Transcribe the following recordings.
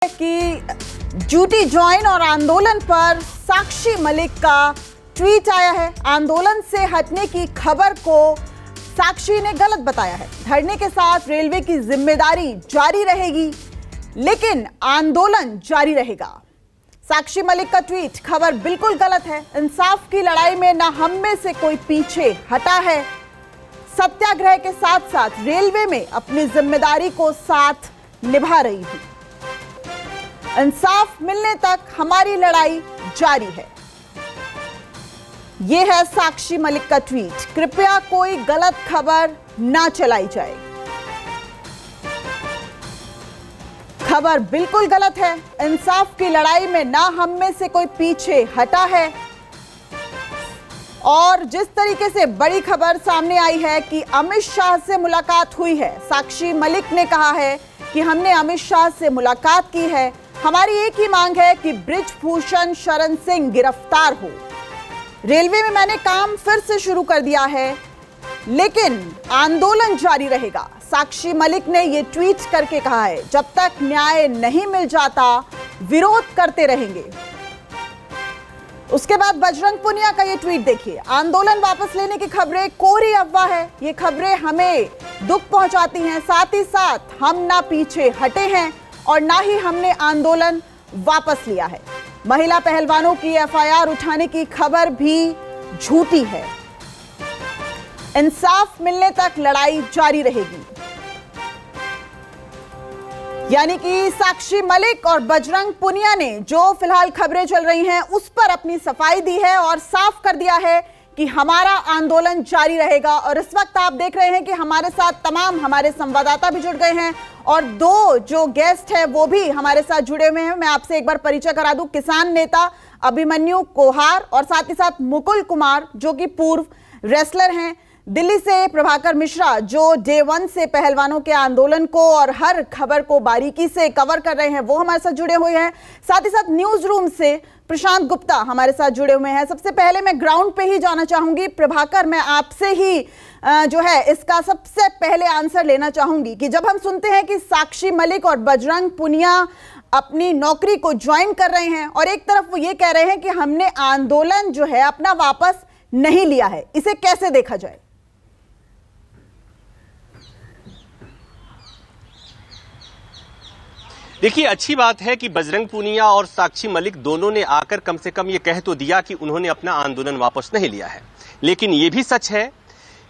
कि duty join और आंदोलन पर साक्षी मलिक का ट्वीट आया है। आंदोलन से हटने की खबर को साक्षी ने गलत बताया है। धरने के साथ रेलवे की जिम्मेदारी जारी रहेगी, लेकिन आंदोलन जारी रहेगा। साक्षी मलिक का ट्वीट खबर बिल्कुल गलत है। इंसाफ की लड़ाई में ना हम में से कोई पीछे हटा है। सत्याग्रह के साथ साथ रेलवे में अपनी जिम्मेदारी को साथ निभा रही थी। इंसाफ मिलने तक हमारी लड़ाई जारी है। यह है साक्षी मलिक का ट्वीट। कृपया कोई गलत खबर ना चलाई जाए। खबर बिल्कुल गलत है। इंसाफ की लड़ाई में ना हम में से कोई पीछे हटा है। और जिस तरीके से बड़ी खबर सामने आई है कि अमित शाह से मुलाकात हुई है, साक्षी मलिक ने कहा है कि हमने अमित शाह से मुलाकात की है। हमारी एक ही मांग है कि बृजभूषण शरण सिंह गिरफ्तार हो। रेलवे में मैंने काम फिर से शुरू कर दिया है, लेकिन आंदोलन जारी रहेगा। साक्षी मलिक ने यह ट्वीट करके कहा है, जब तक न्याय नहीं मिल जाता विरोध करते रहेंगे। उसके बाद बजरंग पुनिया का ये ट्वीट देखिए। आंदोलन वापस लेने की खबरें कोरी अफवाह है। ये खबरें हमें दुख पहुंचाती हैं। साथ ही साथ हम ना पीछे हटे हैं और ना ही हमने आंदोलन वापस लिया है। महिला पहलवानों की एफआईआर उठाने की खबर भी झूठी है। इंसाफ मिलने तक लड़ाई जारी रहेगी। यानी कि साक्षी मलिक और बजरंग पुनिया ने जो फिलहाल खबरें चल रही हैं उस पर अपनी सफाई दी है और साफ कर दिया है कि हमारा आंदोलन जारी रहेगा। और इस वक्त आप देख रहे हैं कि हमारे साथ तमाम हमारे संवाददाता भी जुड़ गए हैं और दो जो गेस्ट हैं वो भी हमारे साथ जुड़े हुए हैं। मैं आपसे एक बार परिचय करा दूं। किसान नेता अभिमन्यु कोहार और साथ ही साथ मुकुल कुमार जो कि पूर्व रेसलर हैं। दिल्ली से प्रभाकर मिश्रा जो डे 1 से पहलवानों के आंदोलन को और हर खबर को बारीकी से कवर कर रहे हैं, वो हमारे साथ जुड़े हुए हैं। साथ ही साथ न्यूज रूम से प्रशांत गुप्ता हमारे साथ जुड़े हुए हैं। सबसे पहले मैं ग्राउंड पे ही जाना चाहूंगी। प्रभाकर, मैं आपसे ही जो है इसका सबसे पहले आंसर लेना चाहूंगी कि जब हम सुनते हैं कि साक्षी मलिक और बजरंग पुनिया अपनी नौकरी को ज्वाइन कर रहे हैं और एक तरफ वो ये कह रहे हैं कि हमने आंदोलन जो है अपना वापस नहीं लिया है, इसे कैसे देखा जाए? देखिए, अच्छी बात है कि बजरंग पुनिया और साक्षी मलिक दोनों ने आकर कम से कम ये कह तो दिया कि उन्होंने अपना आंदोलन वापस नहीं लिया है। लेकिन ये भी सच है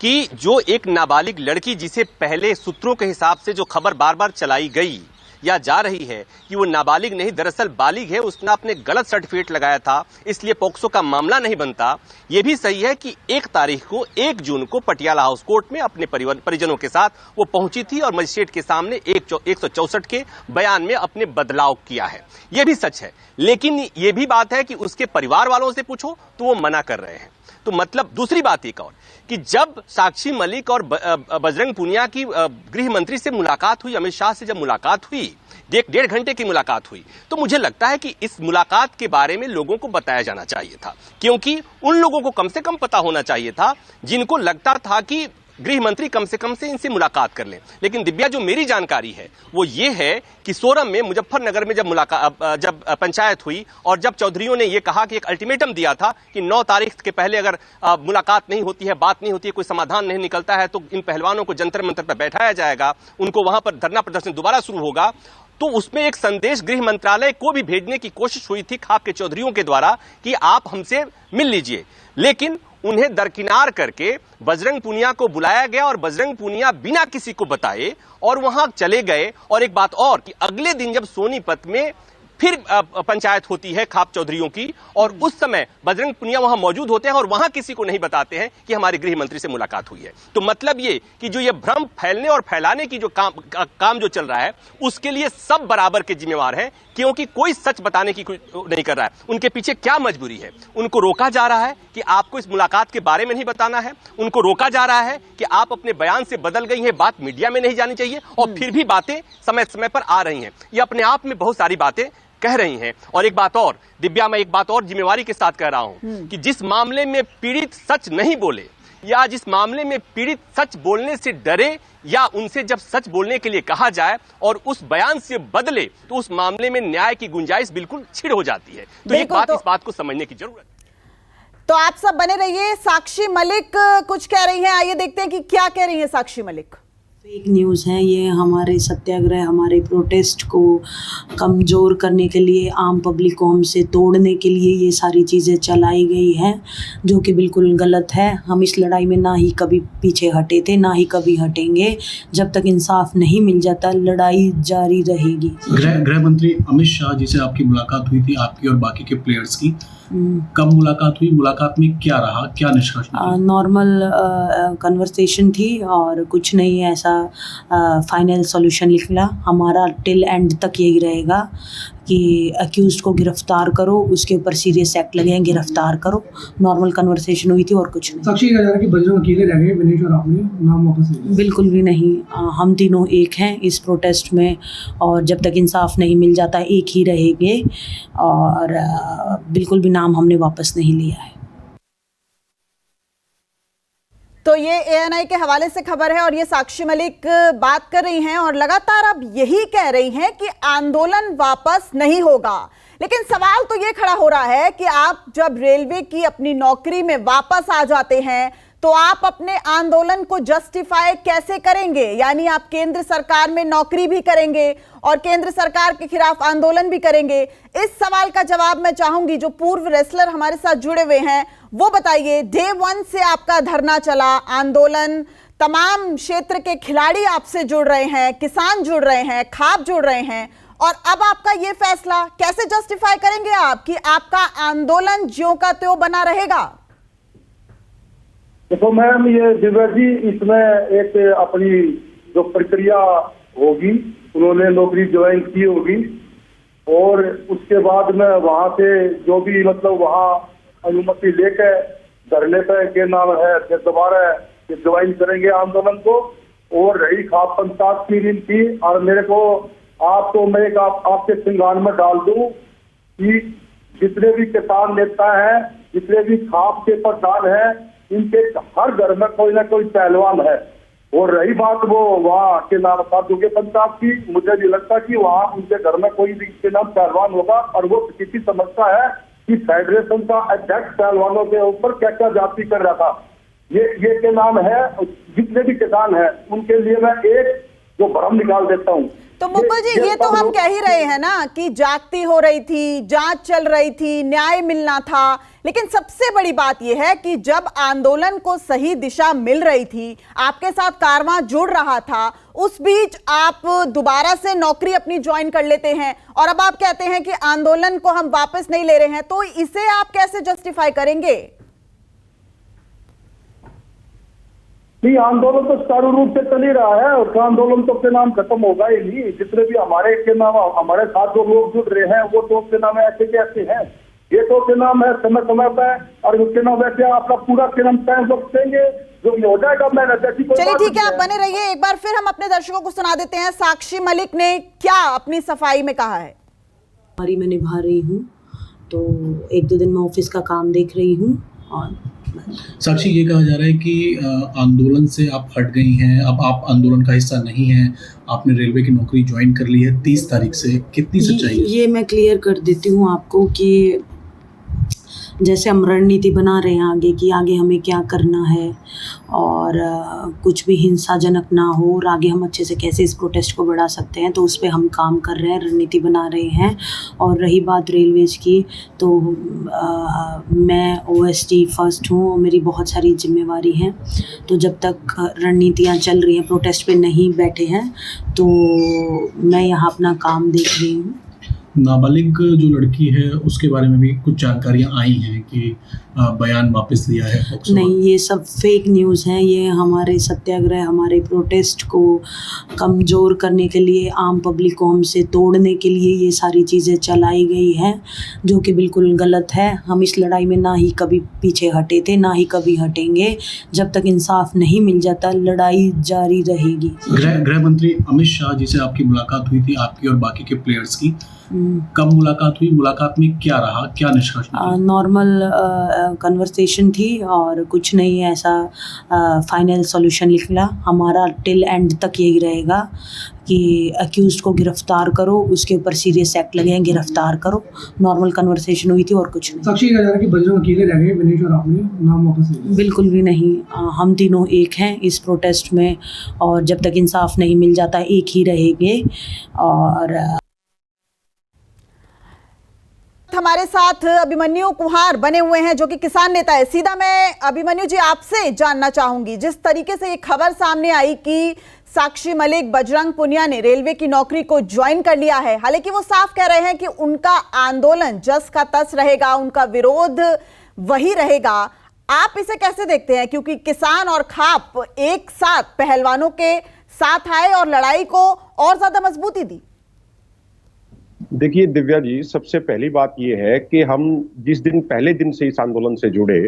कि जो एक नाबालिग लड़की, जिसे पहले सूत्रों के हिसाब से जो खबर बार बार चलाई गई या जा रही है कि वो नाबालिग नहीं दरअसल बालिग है, उसने अपने गलत सर्टिफिकेट लगाया था, इसलिए पोक्सो का मामला नहीं बनता। ये भी सही है कि 1 जून को पटियाला हाउस कोर्ट में अपने परिजनों के साथ वो पहुंची थी और मजिस्ट्रेट के सामने 164 के बयान में अपने बदलाव किया है। ये भी सच है। लेकिन ये भी बात है कि उसके परिवार वालों से पूछो तो वो मना कर रहे हैं। तो मतलब दूसरी बात एक और कि जब साक्षी मलिक और बजरंग पुनिया की गृह मंत्री से मुलाकात हुई, अमित शाह से जब मुलाकात हुई, 1.5 घंटे की मुलाकात हुई, तो मुझे लगता है कि इस मुलाकात के बारे में लोगों को बताया जाना चाहिए था, क्योंकि उन लोगों को कम से कम पता होना चाहिए था जिनको लगता था कि गृह मंत्री कम से इनसे मुलाकात कर लें। लेकिन दिव्या, जो मेरी जानकारी है वो ये है कि सोरम में, मुजफ्फरनगर में जब पंचायत हुई और जब चौधरियों ने ये कहा कि एक अल्टीमेटम दिया था कि 9 तारीख के पहले अगर मुलाकात नहीं होती है, बात नहीं होती है, कोई समाधान नहीं निकलता है, तो इन पहलवानों को जंतर मंतर पर बैठाया जाएगा, उनको वहां पर धरना प्रदर्शन दोबारा शुरू होगा। तो उसमें एक संदेश गृह मंत्रालय को भी भेजने की कोशिश हुई थी खाप के चौधरियों के द्वारा कि आप हमसे मिल लीजिए। लेकिन उन्हें दरकिनार करके बजरंग पुनिया को बुलाया गया और बजरंग पुनिया बिना किसी को बताए और वहां चले गए। और एक बात और कि अगले दिन जब सोनीपत में फिर पंचायत होती है खाप चौधरियों की, और उस समय बजरंग पुनिया वहां मौजूद होते हैं और वहां किसी को नहीं बताते हैं कि हमारे गृह मंत्री से मुलाकात हुई है। तो मतलब ये कि जो ये भ्रम फैलने और फैलाने की जो काम जो चल रहा है, उसके लिए सब बराबर के जिम्मेवार हैं, क्योंकि कोई सच बताने की नहीं कर रहा है। उनके पीछे क्या मजबूरी है? उनको रोका जा रहा है कि आपको इस मुलाकात के बारे में नहीं बताना है। उनको रोका जा रहा है कि आप अपने बयान से बदल गई हैं, बात मीडिया में नहीं जानी चाहिए, और फिर भी बातें समय समय पर आ रही हैं। ये अपने आप में बहुत सारी बातें कह रही हैं। और एक बात और दिव्या, मैं एक बात और जिम्मेवारी के साथ कह रहा हूं कि जिस मामले में पीड़ित सच नहीं बोले या आज इस मामले में पीड़ित सच बोलने से डरे, या उनसे जब सच बोलने के लिए कहा जाए और उस बयान से बदले तो उस मामले में न्याय की गुंजाइश बिल्कुल छिड़ हो जाती है। तो ये बात, इस बात को समझने की जरूरत है। तो आप सब बने रहिए। साक्षी मलिक कुछ कह रही हैं, आइए देखते हैं कि क्या कह रही हैं साक्षी मलिक। फेक न्यूज़ है ये, हमारे सत्याग्रह, हमारे प्रोटेस्ट को कमज़ोर करने के लिए, आम पब्लिक को हमसे तोड़ने के लिए ये सारी चीज़ें चलाई गई हैं, जो कि बिल्कुल गलत है। हम इस लड़ाई में ना ही कभी पीछे हटे थे, ना ही कभी हटेंगे। जब तक इंसाफ नहीं मिल जाता, लड़ाई जारी रहेगी। गृह मंत्री अमित शाह जी से आपकी मुलाकात हुई थी, आपकी और बाकी के प्लेयर्स की। कब मुलाकात हुई, मुलाकात में क्या रहा, क्या निष्कर्ष? नॉर्मल कन्वर्सेशन थी और कुछ नहीं ऐसा फाइनल सॉल्यूशन निकला। हमारा टिल एंड तक यही रहेगा कि अक्यूज्ड को गिरफ्तार करो, उसके ऊपर सीरियस एक्ट लगे हैं, गिरफ्तार करो। नॉर्मल कन्वर्सेशन हुई थी और कुछ नहीं। साक्षी कहा जा रहा है कि बजरंग अकेले रह गए, विनेश और आपने नाम वापस ले लिया। बिल्कुल भी नहीं, हम तीनों एक हैं इस प्रोटेस्ट में, और जब तक इंसाफ नहीं मिल जाता एक ही रहेंगे, और बिल्कुल भी नाम हमने वापस नहीं लिया है। तो ये ANI के हवाले से खबर है और ये साक्षी मलिक बात कर रही हैं और लगातार अब यही कह रही हैं कि आंदोलन वापस नहीं होगा। लेकिन सवाल तो ये खड़ा हो रहा है कि आप जब रेलवे की अपनी नौकरी में वापस आ जाते हैं तो आप अपने आंदोलन को जस्टिफाई कैसे करेंगे? यानी आप केंद्र सरकार में नौकरी भी करेंगे और केंद्र सरकार के खिलाफ आंदोलन भी करेंगे। इस सवाल का जवाब मैं चाहूंगी जो पूर्व रेसलर हमारे साथ जुड़े हुए हैं वो बताइए। डे 1 से आपका धरना चला, आंदोलन, तमाम क्षेत्र के खिलाड़ी आपसे जुड़ रहे हैं, किसान जुड़ रहे हैं, खाप जुड़ रहे हैं, और अब आपका ये फैसला कैसे जस्टिफाई करेंगे आप कि आपका आंदोलन ज्यों का त्यों बना रहेगा? देखो मैम, ये दिव्या जी, इसमें एक अपनी जो प्रक्रिया होगी, उन्होंने नौकरी ज्वाइन की होगी और उसके बाद में वहां से जो भी मतलब वहां अनुमति लेकर धरने पे के नाम है फिर दोबारा ज्वाइन करेंगे आंदोलन को। और रही खाप पंचायत की ऋण की, और मेरे को आप तो मैं एक आपके संज्ञान में डाल दूं कि जितने भी किसान नेता हैं, जितने भी खाप के प्रधान हैं, इनके हर घर में कोई ना कोई पहलवान है। और रही बात वो वहाँ के नाम साधु के पंचायत की, मुझे नहीं लगता कि वहाँ उनके घर में कोई भी के नाम पहलवान होगा। और वो किसी समझता है कि फेडरेशन का अध्यक्ष पहलवानों के ऊपर क्या क्या जाति कर रहा था। ये के नाम है, जितने भी किसान हैं उनके लिए मैं एक जो भ्रम निकाल देता हूँ। तो मुकुल जी, ये तो हम कह ही रहे हैं ना कि जागती हो रही थी, जांच चल रही थी, न्याय मिलना था, लेकिन सबसे बड़ी बात यह है कि जब आंदोलन को सही दिशा मिल रही थी, आपके साथ कारवां जुड़ रहा था, उस बीच आप दोबारा से नौकरी अपनी ज्वाइन कर लेते हैं और अब आप कहते हैं कि आंदोलन को हम वापस नहीं ले रहे हैं, तो इसे आप कैसे जस्टिफाई करेंगे? नहीं, आंदोलन तो सुचारू रूप से चल ही रहा है और आंदोलन तो के नाम खत्म होगा ही नहीं। जितने भी हमारे के नाम, हमारे साथ जो लोग जुड़ रहे हैं वो तो के नाम ऐसे के ऐसे हैं। ये तो के नाम है समय समय पर, और उसके नाम वैसे आपका पूरा के नाम टाइम वक्त देंगे जो भी हो जाएगा। मैं चलिए ठीक है, आप बने रहिए। एक बार फिर हम अपने दर्शकों को सुना देते हैं साक्षी मलिक ने क्या अपनी सफाई में कहा है। हमारी मैं निभा रही हूँ, तो 1-2 दिन में ऑफिस का काम देख रही हूँ। और साक्षी, ये कहा जा रहा है कि आंदोलन से आप हट गई हैं, अब आप आंदोलन का हिस्सा नहीं हैं, आपने रेलवे की नौकरी ज्वाइन कर ली है 30 तारीख से, कितनी सच्चाई है? ये मैं क्लियर कर देती हूँ आपको कि जैसे हम रणनीति बना रहे हैं आगे की, आगे हमें क्या करना है और कुछ भी हिंसाजनक ना हो और आगे हम अच्छे से कैसे इस प्रोटेस्ट को बढ़ा सकते हैं, तो उस पर हम काम कर रहे हैं, रणनीति बना रहे हैं। और रही बात रेलवेज की, तो मैं OST फर्स्ट हूँ और मेरी बहुत सारी जिम्मेवारी हैं। तो जब तक रणनीतियाँ चल रही हैं, प्रोटेस्ट पे नहीं बैठे हैं, तो मैं यहाँ अपना काम देख रही हूँ। नाबालिग जो लड़की है उसके बारे में भी कुछ जानकारियां आई हैं कि बयान वापस लिया है। नहीं, ये सब फेक न्यूज़ हैं। ये हमारे सत्याग्रह, हमारे प्रोटेस्ट को कमज़ोर करने के लिए, आम पब्लिक को हमसे तोड़ने के लिए ये सारी चीज़ें चलाई गई हैं, जो कि बिल्कुल गलत है। हम इस लड़ाई में ना ही कभी पीछे हटे थे, ना ही कभी हटेंगे। जब तक इंसाफ नहीं मिल जाता, लड़ाई जारी रहेगी। गृह मंत्री अमित शाह जी से आपकी मुलाकात हुई थी, आपकी और बाकी के प्लेयर्स की। कब मुलाकात हुई, मुलाकात में क्या रहा, क्या निष्कर्ष निकला? नॉर्मल कन्वर्सेशन थी और कुछ नहीं ऐसा फाइनल सॉल्यूशन निकला। हमारा टिल एंड तक यही रहेगा कि अक्यूज्ड को गिरफ्तार करो, उसके ऊपर सीरियस एक्ट लगे हैं, गिरफ्तार करो। नॉर्मल कन्वर्सेशन हुई थी और कुछ नहीं। साक्षी कहा जा रहा है कि बजरंग अकेले रह गए, विनेश और आपने नाम वापस ले लिया। बिल्कुल भी नहीं, हम तीनों एक हैं इस प्रोटेस्ट में, और जब तक इंसाफ नहीं मिल जाता एक ही रहेंगे। और हमारे साथ अभिमन्यु कुहार बने हुए हैं जो कि किसान नेता है। सीधा मैं अभिमन्यु जी आपसे जानना चाहूंगी, जिस तरीके से ये खबर सामने आई कि साक्षी मलिक, बजरंग पुनिया ने रेलवे की नौकरी को ज्वाइन कर लिया है, हालांकि वो साफ कह रहे हैं कि उनका आंदोलन जस का तस रहेगा, उनका विरोध वही रहेगा। आप इसे कैसे देखते हैं, क्योंकि किसान और खाप एक साथ पहलवानों के साथ आए और लड़ाई को और ज्यादा मजबूती दी? देखिए दिव्या जी, सबसे पहली बात यह है कि हम जिस दिन पहले दिन से इस आंदोलन से जुड़े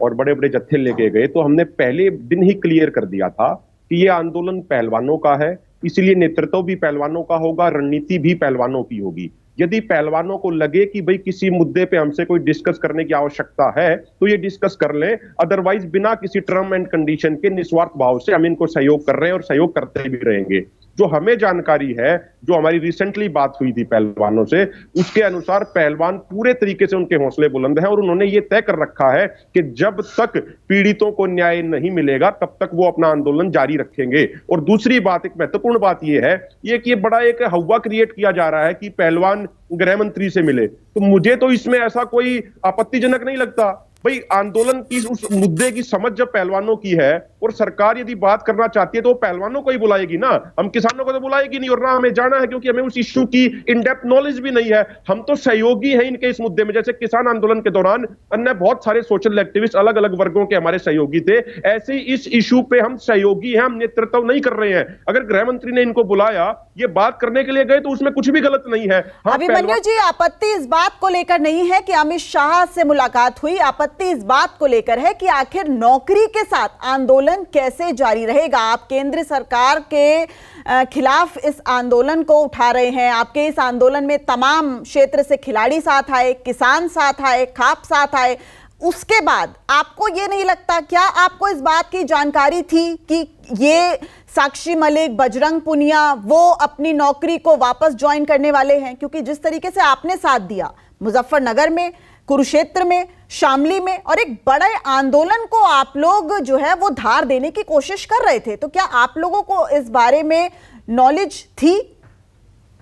और बड़े बड़े जत्थे लेके गए, तो हमने पहले दिन ही क्लियर कर दिया था कि ये आंदोलन पहलवानों का है, इसलिए नेतृत्व भी पहलवानों का होगा, रणनीति भी पहलवानों की होगी। यदि पहलवानों को लगे कि भाई किसी मुद्दे पे हमसे कोई डिस्कस करने की आवश्यकता है तो ये डिस्कस कर लें, अदरवाइज बिना किसी टर्म एंड कंडीशन के निस्वार्थ भाव से हम इनको सहयोग कर रहे हैं और सहयोग करते भी रहेंगे। जो हमें जानकारी है, जो हमारी रिसेंटली बात हुई थी पहलवानों से, उसके अनुसार पहलवान पूरे तरीके से उनके हौसले बुलंद हैं और उन्होंने ये तय कर रखा है कि जब तक पीड़ितों को न्याय नहीं मिलेगा तब तक वो अपना आंदोलन जारी रखेंगे। और दूसरी बात, एक महत्वपूर्ण बात ये है, ये कि बड़ा एक हवा क्रिएट किया जा रहा है कि पहलवान गृह मंत्री से मिले, तो मुझे तो इसमें ऐसा कोई आपत्तिजनक नहीं लगता। भाई आंदोलन की उस मुद्दे की समझ जब पहलवानों की है और सरकार यदि बात करना चाहती है तो वो पहलवानों को ही बुलाएगी ना, हम किसानों को तो बुलाएगी नहीं, और ना हमें जाना है क्योंकि हमें उस इश्यू की इन डेप्थ नॉलेज भी नहीं है। हम तो सहयोगी हैं इनके इस मुद्दे में। जैसे किसान आंदोलन के दौरान अन्य बहुत सारे सोशल एक्टिविस्ट अलग अलग वर्गों के हमारे सहयोगी थे, ऐसे ही इस इश्यू पे हम सहयोगी हैं, हम नेतृत्व नहीं कर रहे हैं। अगर गृह मंत्री ने इनको बुलाया, ये बात करने के लिए गए, तो उसमें कुछ भी गलत नहीं है। अभिमन्यु जी, आपत्ति इस बात को लेकर नहीं है कि अमित शाह से मुलाकात हुई, आपत्ति इस बात को लेकर है कि आखिर नौकरी के साथ आंदोलन कैसे जारी रहेगा। आप केंद्र सरकार के खिलाफ इस आंदोलन को उठा रहे हैं, आपके इस आंदोलन में तमाम क्षेत्र से खिलाड़ी साथ आए, किसान साथ आए, खाप साथ आए, उसके बाद आपको ये नहीं लगता, क्या आपको इस बात की जानकारी थी कि ये साक्षी मलिक, बजरंग पुनिया वो अपनी नौकरी को वापस ज्वाइन करने वाले हैं? क्योंकि जिस तरीके से आपने साथ दिया मुजफ्फरनगर में, कुरुक्षेत्र में, शामली में, और एक बड़े आंदोलन को आप लोग जो है वो धार देने की कोशिश कर रहे थे, तो क्या आप लोगों को इस बारे में नॉलेज थी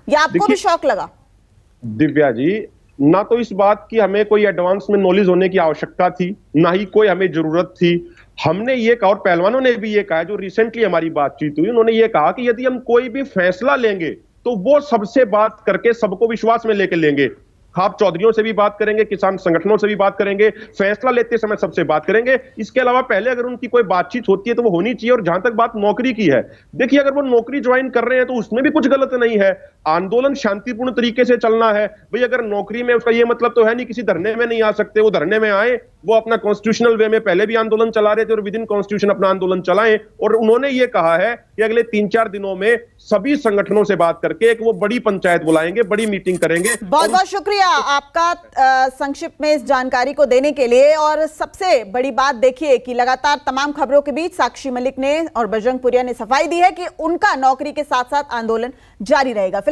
या आपको भी शौक लगा? दिव्या जी, ना तो इस बात की हमें कोई एडवांस में नॉलेज होने की आवश्यकता थी, ना ही कोई हमें जरूरत थी। हमने ये कहा, और पहलवानों ने भी ये कहा, जो रिसेंटली हमारी बातचीत हुई, उन्होंने ये कहा कि यदि हम कोई भी फैसला लेंगे तो वो सबसे बात करके सबको विश्वास में लेकर लेंगे। खाप चौधरियों से भी बात करेंगे, किसान संगठनों से भी बात करेंगे, फैसला लेते समय सबसे बात करेंगे। इसके अलावा पहले अगर उनकी कोई बातचीत होती है तो वो होनी चाहिए। और जहां तक बात नौकरी की है, देखिए अगर वो नौकरी ज्वाइन कर रहे हैं तो उसमें भी कुछ गलत नहीं है। आंदोलन शांतिपूर्ण तरीके से चलना है। भाई अगर नौकरी में, उसका ये मतलब तो है नहीं किसी धरने में नहीं आ सकते, वो धरने में आए, वो अपना कॉन्स्टिट्यूशनल वे में पहले भी आंदोलन चला रहे थे और विद इन कॉन्स्टिट्यूशन अपना आंदोलन चलाएं। और उन्होंने ये कहा है कि अगले 3-4 दिनों में सभी संगठनों से बात करके एक वो बड़ी पंचायत बुलाएंगे, बड़ी मीटिंग करेंगे। बहुत बहुत शुक्रिया आपका संक्षिप्त में इस जानकारी को देने के लिए। और सबसे बड़ी बात देखिए कि लगातार तमाम खबरों के बीच साक्षी मलिक ने और बजरंग पुनिया ने सफाई दी है कि उनका नौकरी के साथ साथ आंदोलन जारी रहेगा।